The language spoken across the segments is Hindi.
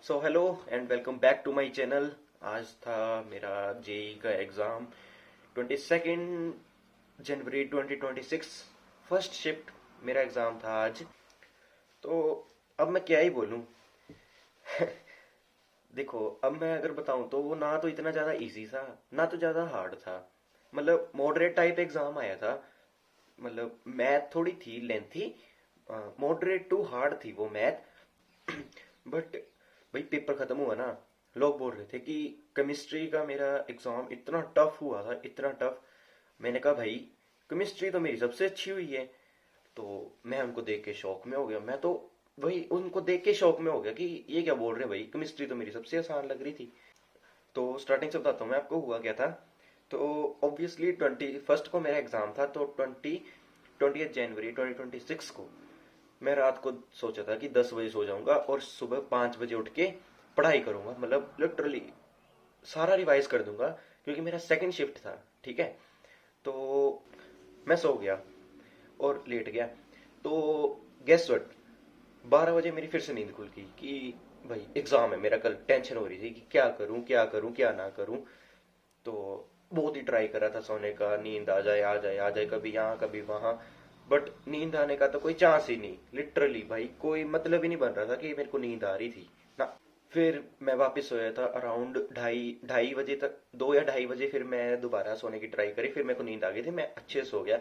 So hello and welcome back to my channel. आज था मेरा जेई का एग्ज़ाम 22 जनवरी 2026। फर्स्ट शिफ्ट मेरा एग्ज़ाम था आज। तो अब मैं क्या ही बोलूँ। देखो, अब मैं अगर बताऊँ तो वो ना तो इतना ज़्यादा इजी था ना तो ज़्यादा हार्ड था। मतलब मॉडरेट टाइप एग्ज़ाम आया था। मतलब मैथ थोड़ी थी लेंथी, मॉडरेट टू हार्ड थी वो मैथ। बट भाई पेपर खत्म हुआ ना, लोग बोल रहे थे कि केमिस्ट्री का मेरा एग्जाम इतना टफ हुआ था, इतना टफ। मैंने कहा भाई केमिस्ट्री तो मेरी सबसे अच्छी हुई है। तो मैं उनको देख के शौक में हो गया। मैं तो वही उनको देख के शौक में हो गया कि ये क्या बोल रहे हैं भाई, केमिस्ट्री तो मेरी सबसे आसान लग रही थी। तो स्टार्टिंग से बताता हूँ मैं आपको हुआ क्या था। तो ऑब्वियसली 21 को मेरा एग्जाम था, तो 20 जनवरी 2026 को मैं रात को सोचा था कि 10 बजे सो जाऊंगा और सुबह 5 बजे उठ के पढ़ाई करूंगा। मतलब लिटरली सारा रिवाइज कर दूंगा, क्योंकि मेरा सेकंड शिफ्ट था। ठीक है। तो मैं सो गया और लेट गया। तो गेस व्हाट, 12 बजे मेरी फिर से नींद खुल गई कि भाई एग्जाम है मेरा कल। टेंशन हो रही थी कि क्या करूं क्या करूं क्या ना करूं। तो बहुत ही ट्राई करा था सोने का, नींद आ जाए आ जाए आ जाए, कभी यहाँ कभी वहां। बट नींद आने का तो कोई चांस ही नहीं। लिटरली भाई कोई मतलब ही नहीं बन रहा था कि मेरे को नींद आ रही थी ना। फिर मैं वापस सोया था अराउंड ढाई ढाई बजे तक, 2 या ढाई बजे। फिर मैं दोबारा सोने की ट्राई करी, फिर मेरे को नींद आ गई थी, मैं अच्छे से सो गया।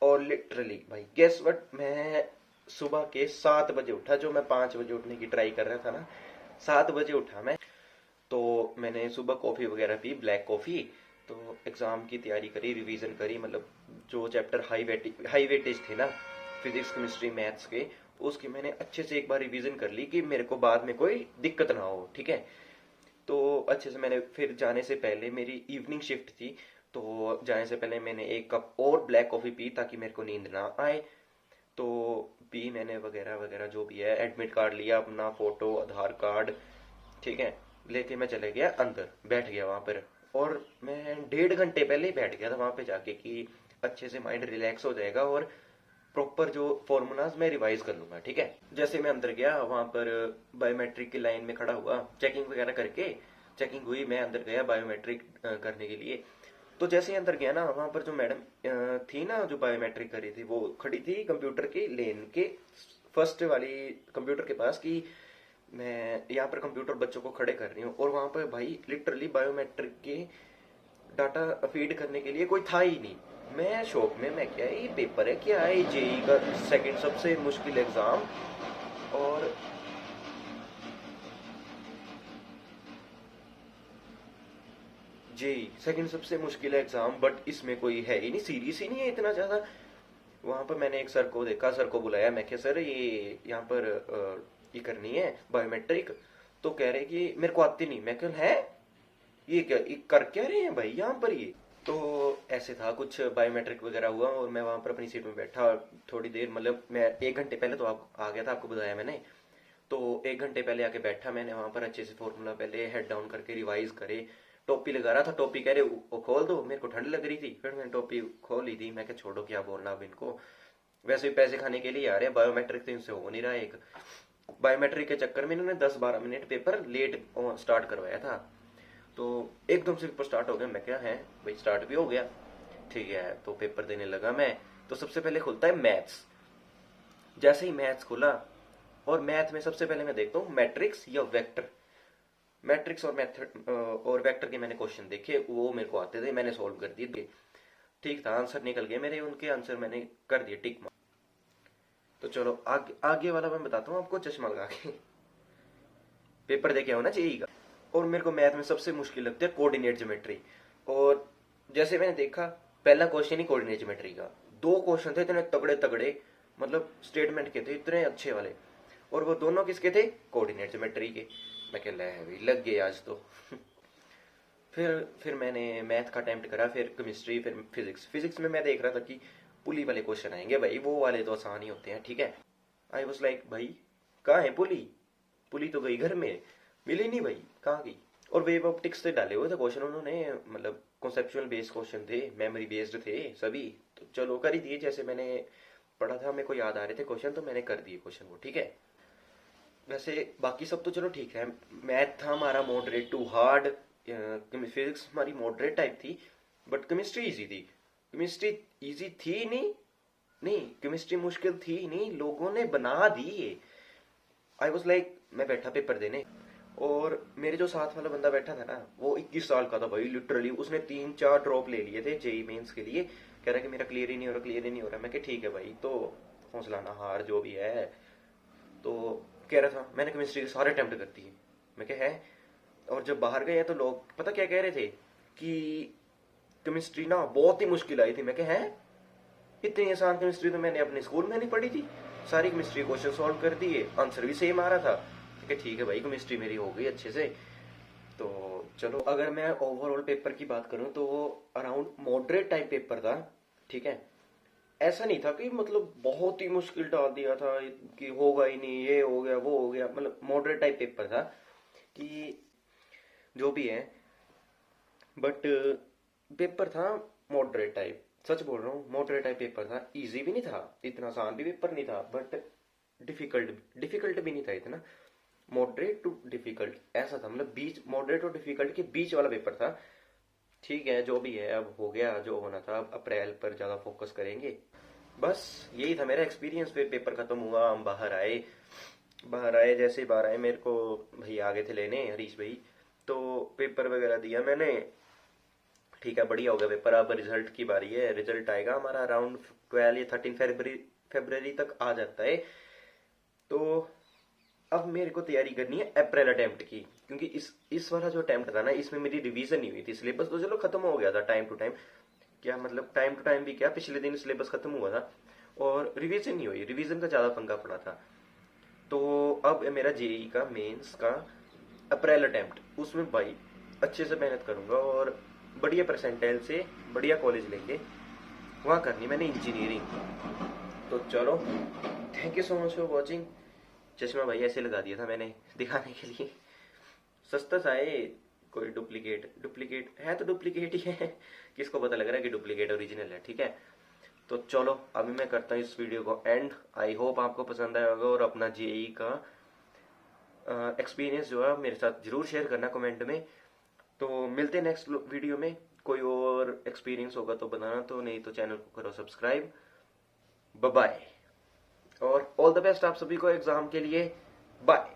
और लिटरली भाई गेस व्हाट, मैं सुबह के 7 बजे उठा। जो मैं 5 बजे उठने की ट्राई कर रहा था ना, 7 बजे उठा मैं। तो मैंने सुबह कॉफ़ी वगैरह पी, ब्लैक कॉफ़ी। तो एग्ज़ाम की तैयारी करी, रिवीजन करी। मतलब जो चैप्टर हाई वेटेज थे ना, फिजिक्स केमिस्ट्री मैथ्स के, उसकी मैंने अच्छे से एक बार रिवीजन कर ली कि मेरे को बाद में कोई दिक्कत ना हो। ठीक है। तो अच्छे से मैंने फिर जाने से पहले, मेरी इवनिंग शिफ्ट थी, तो जाने से पहले मैंने 1 कप और ब्लैक कॉफ़ी पी ताकि मेरे को नींद ना आए। तो पी मैंने वगैरह वगैरह जो भी है, एडमिट कार्ड लिया अपना, फोटो, आधार कार्ड। ठीक है। लेके मैं चले गया अंदर, बैठ गया वहां पर। और मैं 1.5 घंटे पहले ही बैठ गया था वहां पे जाके कि अच्छे से माइंड रिलैक्स हो जाएगा और प्रॉपर जो फॉर्मूलाज मैं रिवाइज कर लूंगा। ठीक है। जैसे मैं अंदर गया वहां पर बायोमेट्रिक की लाइन में खड़ा हुआ, चेकिंग वगैरह करके, चेकिंग हुई, मैं अंदर गया बायोमेट्रिक करने के लिए। तो जैसे ही अंदर गया ना, वहां पर जो मैडम थी ना, जो बायोमेट्रिक कर रही थी, वो खड़ी थी कंप्यूटर की लेन के फर्स्ट वाली कंप्यूटर के पास कि मैं यहाँ पर कंप्यूटर बच्चों को खड़े कर रही हूँ। और वहां पर भाई लिटरली बायोमेट्रिक के डाटा फीड करने के लिए कोई था ही नहीं। मैं शौक में, मैं क्या ये पेपर है क्या है, जेई का सेकंड सबसे मुश्किल एग्जाम। और जेई सेकंड सबसे मुश्किल एग्जाम, बट इसमें कोई है ही नहीं, सीरियस ही नहीं है इतना ज्यादा। वहां पर मैंने एक सर को देखा, सर को बुलाया, मैं क्या सर ये यहाँ पर ये करनी है बायोमेट्रिक। तो कह रहे कि मेरे को आती नहीं। मैं क्या है, ये क्या, ये कर क्या रहे हैं भाई यहाँ पर ये। तो ऐसे था कुछ, बायोमेट्रिक वगैरह हुआ और मैं वहां पर अपनी सीट में बैठा थोड़ी देर। मतलब मैं 1 घंटे पहले तो आ गया था, आपको बताया मैंने। तो 1 घंटे पहले आके बैठा मैंने वहां पर, अच्छे से फॉर्मूला पहले हेड डाउन करके रिवाइज करे। टोपी लगा रहा था, टोपी कह रहे वो खोल दो, मेरे को ठंड लग रही थी, फिर मैंने टोपी खोल ली थी। मैं क्या छोड़ो क्या बोलना अब इनको, वैसे भी पैसे खाने के लिए आ रहे हैं। बायोमेट्रिक तो इनसे हो नहीं रहा है। एक बायोमेट्रिक के चक्कर में इन्होंने 10-12 मिनट पेपर लेट स्टार्ट करवाया था। तो एकदम से पेपर स्टार्ट हो गया। मैं क्या है भाई, स्टार्ट भी हो गया। ठीक है। तो पेपर देने लगा मैं। तो सबसे पहले खुलता है मैथ्स। जैसे ही मैथ्स खुला, और मैथ में सबसे पहले मैं देखता हूँ मैट्रिक्स या वेक्टर। मैट्रिक्स और मेथड और वेक्टर के मैंने क्वेश्चन देखे, वो मेरे को आते थे, मैंने सॉल्व कर दिए। ठीक था, आंसर निकल गए मेरे, उनके आंसर मैंने कर दिए टिक मार्क। तो चलो आगे आगे वाला मैं बताता हूँ आपको, चश्मा लगा के। पेपर देखे हो ना जेई का। और मेरे को मैथ में सबसे मुश्किल लगती है कोऑर्डिनेट ज्योमेट्री। और जैसे मैंने देखा, पहला क्वेश्चन ही कोऑर्डिनेट ज्योमेट्री का। दो क्वेश्चन थे इतने तगड़े तगड़े, मतलब स्टेटमेंट के थे इतने अच्छे वाले। और वो दोनों किसके थे, कोऑर्डिनेट ज्योमेट्री के। मैं कह लग गए आज तो। फिर मैंने मैथ का अटेम्प्ट करा, फिर केमिस्ट्री, फिर फिजिक्स। फिजिक्स में मैं देख रहा था कि पुली वाले क्वेश्चन आएंगे भाई, वो वाले तो आसान ही होते हैं। ठीक है। आई वॉज लाइक भाई कहाँ है पुली, पुली तो गई घर में, मिली नहीं भाई, कहाँ गई। और वेव ऑप्टिक्स से डाले हुए थे क्वेश्चन उन्होंने, मतलब कॉन्सेप्चुअल बेस्ड क्वेश्चन थे, मेमोरी बेस्ड थे सभी। तो चलो कर ही दिए, जैसे मैंने पढ़ा था, मेरे को याद आ रहे थे क्वेश्चन, तो मैंने कर दिए क्वेश्चन वो। ठीक है। वैसे बाकी सब तो चलो ठीक है। मैथ था हमारा मॉडरेट टू हार्ड, फिजिक्स हमारी मॉडरेट टाइप थी, बट केमिस्ट्री इजी थी। केमिस्ट्री इजी थी नहीं, नहीं केमिस्ट्री मुश्किल थी नहीं, लोगों ने बना दी ये। आई वॉज लाइक, मैं बैठा पेपर देने, और मेरे जो साथ वाला बंदा बैठा था ना, वो 21 साल का था भाई, लिटरली उसने 3-4 ड्रॉप ले लिए थे जेई मेंस के लिए। कह रहा कि मेरा क्लियर ही नहीं हो रहा, क्लियर ही नहीं हो रहा। मैं कि ठीक है भाई, तो हौसला ना हार, जो भी है। तो कह रहा था मैंने केमिस्ट्री के सारे अटेम्प्ट कर दिए। मैं क्या है, और जब बाहर गए तो लोग पता क्या कह रहे थे कि केमिस्ट्री ना बहुत ही मुश्किल आई थी। मैं क्या है, इतनी आसान केमिस्ट्री तो मैंने अपने स्कूल में नहीं पढ़ी थी। सारी केमिस्ट्री क्वेश्चन सॉल्व कर दिए, आंसर भी सेम आ रहा था। ठीक है भाई, केमिस्ट्री मेरी हो गई अच्छे से। तो चलो, अगर मैं ओवरऑल पेपर की बात करूं तो वो अराउंड मॉडरेट टाइप पेपर था, ठीक है। ऐसा नहीं था कि मतलब बहुत ही मुश्किल डाल दिया था कि होगा ही नहीं, ये हो गया वो हो गया, मतलब मॉडरेट टाइप पेपर था कि जो भी है। बट पेपर था मॉडरेट टाइप, सच बोल रहा हूँ, मॉडरेट टाइप पेपर था। इजी भी नहीं था, इतना आसान भी पेपर नहीं था, बट डिफिकल्ट डिफिकल्ट भी नहीं था इतना। मॉडरेट टू डिफिकल्ट ऐसा था, मतलब बीच, मॉडरेट और डिफिकल्ट के बीच वाला पेपर था। ठीक है, जो भी है अब हो गया, जो होना था। अब अप्रैल पर ज्यादा फोकस करेंगे। बस यही था मेरा एक्सपीरियंस। फिर पेपर खत्म हुआ, हम बाहर आए। बाहर आए, जैसे ही बाहर आए मेरे को भैया आ गए थे लेने, हरीश भाई। तो पेपर वगैरह दिया मैंने। ठीक है, बढ़िया हो गया पेपर। अब रिजल्ट की बारी है। रिजल्ट आएगा हमारा अराउंड 12 या 13 फरवरी तक आ जाता है। तो अब मेरे को तैयारी करनी है अप्रैल अटेम्प्ट की, क्योंकि इस वाला जो अटेम्प्ट था ना, इसमें मेरी रिवीजन नहीं हुई थी। सिलेबस तो चलो खत्म हो गया था टाइम टू टाइम, क्या मतलब टाइम टू टाइम भी क्या, पिछले दिन सिलेबस खत्म हुआ था, और रिवीजन नहीं हुई। रिवीजन का ज्यादा पंगा पड़ा था। तो अब मेरा जेई का मेंस का अप्रैल अटेम्प्ट, उसमें भाई अच्छे से मेहनत करूंगा, और बढ़िया परसेंटाइल से बढ़िया कॉलेज लेके वहां करनी मैंने इंजीनियरिंग। तो चलो, thank you so much for watching. चश्मा भाई ऐसे लगा दिया था मैंने दिखाने के लिए, सस्ता सा है। कोई डुप्लीकेट डुप्लीकेट है तो डुप्लीकेट ही है, किसको पता लग रहा है कि डुप्लीकेट ओरिजिनल है, ठीक है। तो चलो, अभी मैं करता हूँ इस वीडियो को एंड। आई होप आपको पसंद आया होगा, और अपना जेई का एक्सपीरियंस जो है मेरे साथ जरूर शेयर करना कमेंट में। तो मिलते हैं नेक्स्ट वीडियो में। कोई और एक्सपीरियंस होगा तो बताना, तो नहीं तो चैनल को करो सब्सक्राइब। बाय बाय, और ऑल द बेस्ट आप सभी को एग्जाम के लिए। बाय।